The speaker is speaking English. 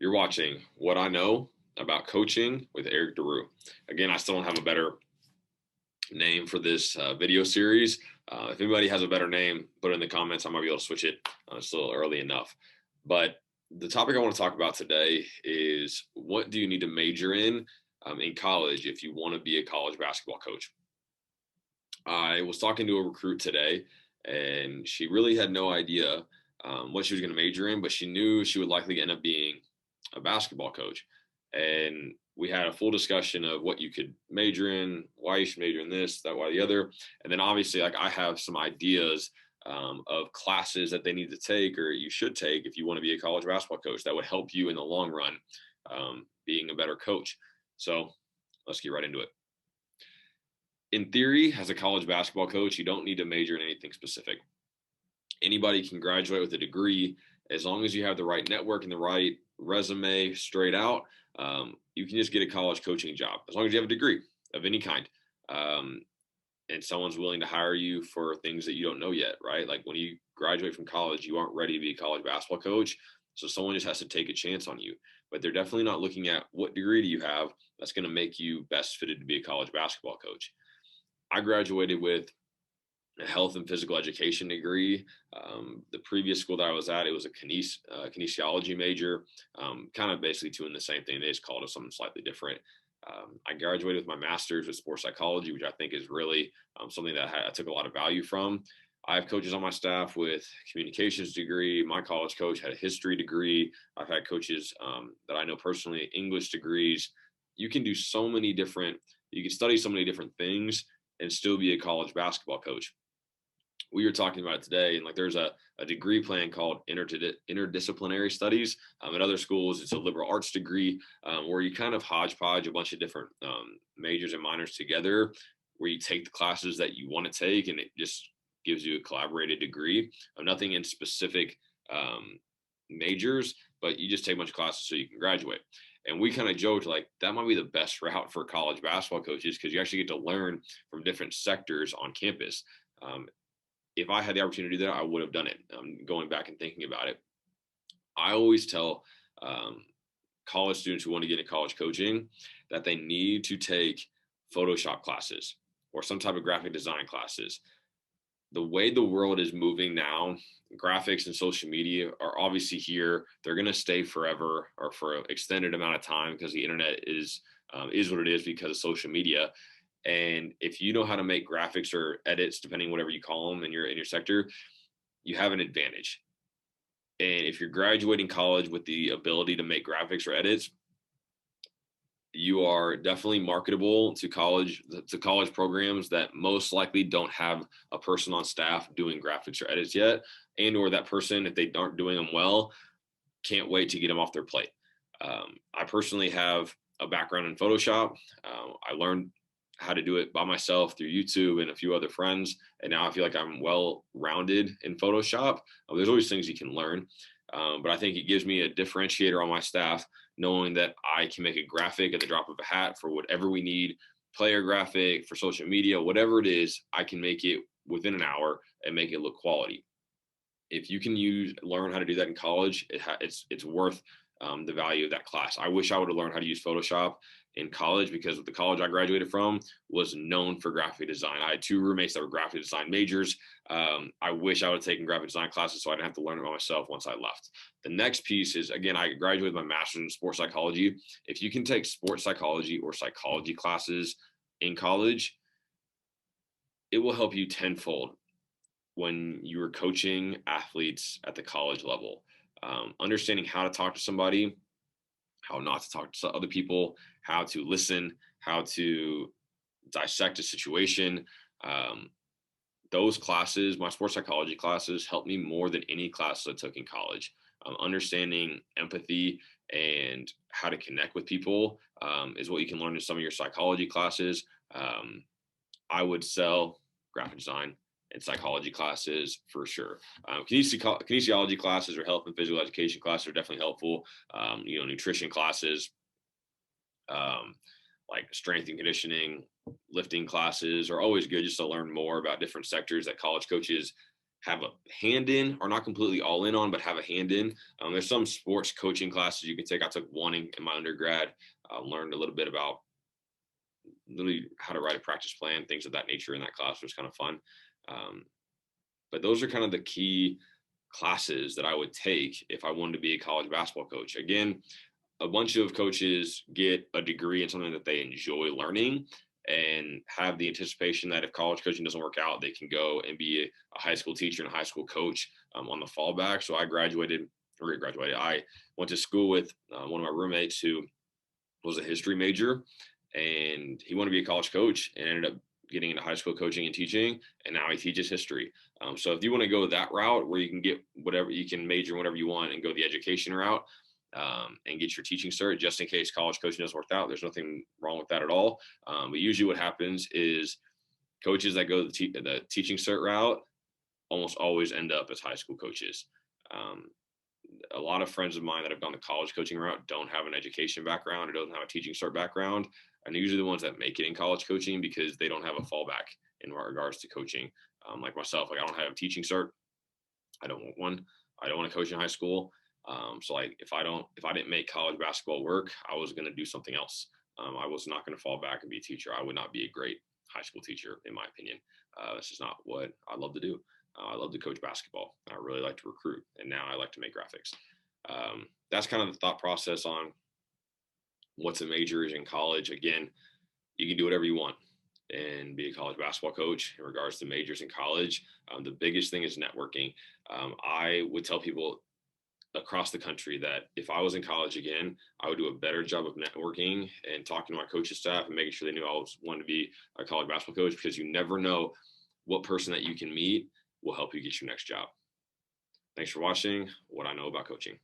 You're watching What I Know About Coaching with Eric DeRue. Again, I still don't have a better name for this video series. If anybody has a better name, put it in the comments. I might be able to switch it. It's still early enough. But the topic I want to talk about today is what do you need to major in college if you want to be a college basketball coach? I was talking to a recruit today, and she really had no idea what she was going to major in, but she knew she would likely end up being a basketball coach. And we had a full discussion of what you could major in, why you should major in this, that, why the other. And then obviously, like I have some ideas of classes that they need to take or you should take if you want to be a college basketball coach that would help you in the long run being a better coach. So let's get right into it. In theory, as a college basketball coach, you don't need to major in anything specific. Anybody can graduate with a degree as long as you have the right network and the right resume straight out. You can just get a college coaching job as long as you have a degree of any kind. And someone's willing to hire you for things that you don't know yet, right? Like when you graduate from college, you aren't ready to be a college basketball coach. So someone just has to take a chance on you. But they're definitely not looking at what degree do you have that's going to make you best fitted to be a college basketball coach. I graduated with a health and physical education degree. The previous school that I was at, it was a kinesiology major, kind of basically doing the same thing. They just called it something slightly different. I graduated with my master's with sports psychology, which I think is really something that I took a lot of value from. I have coaches on my staff with communications degree. My college coach had a history degree. I've had coaches that I know personally, English degrees. You can do so many different, you can study so many different things and still be a college basketball coach. We were talking about it today, and like there's a degree plan called interdisciplinary studies. At other schools, it's a liberal arts degree where you kind of hodgepodge a bunch of different majors and minors together, where you take the classes that you want to take, and it just gives you a collaborated degree of nothing in specific majors, but you just take a bunch of classes so you can graduate. And we kind of joked like that might be the best route for college basketball coaches because you actually get to learn from different sectors on campus. If I had the opportunity to do that, I would have done it. Going back and thinking about it, I always tell college students who want to get into college coaching that they need to take Photoshop classes or some type of graphic design classes. The way the world is moving now, graphics and social media are obviously here. They're going to stay forever or for an extended amount of time because the internet is what it is because of social media. And if you know how to make graphics or edits, depending whatever you call them in your sector, you have an advantage. And if you're graduating college with the ability to make graphics or edits, you are definitely marketable to college programs that most likely don't have a person on staff doing graphics or edits yet, and or that person, if they aren't doing them well, can't wait to get them off their plate. I personally have a background in Photoshop. I learned how to do it by myself through YouTube and a few other friends. And now I feel like I'm well rounded in Photoshop. There's always things you can learn. But I think it gives me a differentiator on my staff, knowing that I can make a graphic at the drop of a hat for whatever we need, player graphic for social media, whatever it is, I can make it within an hour and make it look quality. If you can learn how to do that in college, it's worth the value of that class. I wish I would have learned how to use Photoshop in college because the college I graduated from was known for graphic design. I had two roommates that were graphic design majors. I wish I would have taken graphic design classes so I didn't have to learn it by myself once I left. The next piece is, again, I graduated with my master's in sports psychology. If you can take sports psychology or psychology classes in college, it will help you tenfold when you were coaching athletes at the college level. Understanding how to talk to somebody, how not to talk to other people, how to listen, how to dissect a situation. Those classes, my sports psychology classes, helped me more than any class I took in college. Understanding empathy and how to connect with people is what you can learn in some of your psychology classes. I would sell graphic design and psychology classes for sure. Kinesiology classes or health and physical education classes are definitely helpful. Nutrition classes, like strength and conditioning, lifting classes are always good just to learn more about different sectors that college coaches have a hand in, or not completely all in on, but have a hand in. There's some sports coaching classes you can take. I took one in my undergrad, learned a little bit about literally how to write a practice plan, things of that nature in that class, which was kind of fun. Um, but those are kind of the key classes that I would take if I wanted to be a college basketball coach. Again, a bunch of coaches get a degree in something that they enjoy learning and have the anticipation that if college coaching doesn't work out, they can go and be a high school teacher and a high school coach on the fallback. So I I went to school with one of my roommates who was a history major, and he wanted to be a college coach and ended up getting into high school coaching and teaching, and now he teaches history. So if you want to go that route where you can get whatever, you can major in whatever you want and go the education route, and get your teaching cert just in case college coaching doesn't work out. There's nothing wrong with that at all. But usually what happens is coaches that go the teaching cert route almost always end up as high school coaches. Um, a lot of friends of mine that have gone the college coaching route don't have an education background or don't have a teaching cert background, and usually the ones that make it in college coaching because they don't have a fallback in regards to coaching. Like myself, like I don't have a teaching cert. I don't want one. I don't want to coach in high school. So like if I didn't make college basketball work, I was going to do something else. I was not going to fall back and be a teacher. I would not be a great high school teacher, in my opinion. That's just not what I love to do. I love to coach basketball. I really like to recruit, and now I like to make graphics. That's kind of the thought process on what's a major is in college. Again, you can do whatever you want and be a college basketball coach in regards to majors in college. The biggest thing is networking. I would tell people across the country that if I was in college again, I would do a better job of networking and talking to my coaching staff and making sure they knew I was wanting to be a college basketball coach, because you never know what person that you can meet will help you get your next job. Thanks for watching What I Know About Coaching.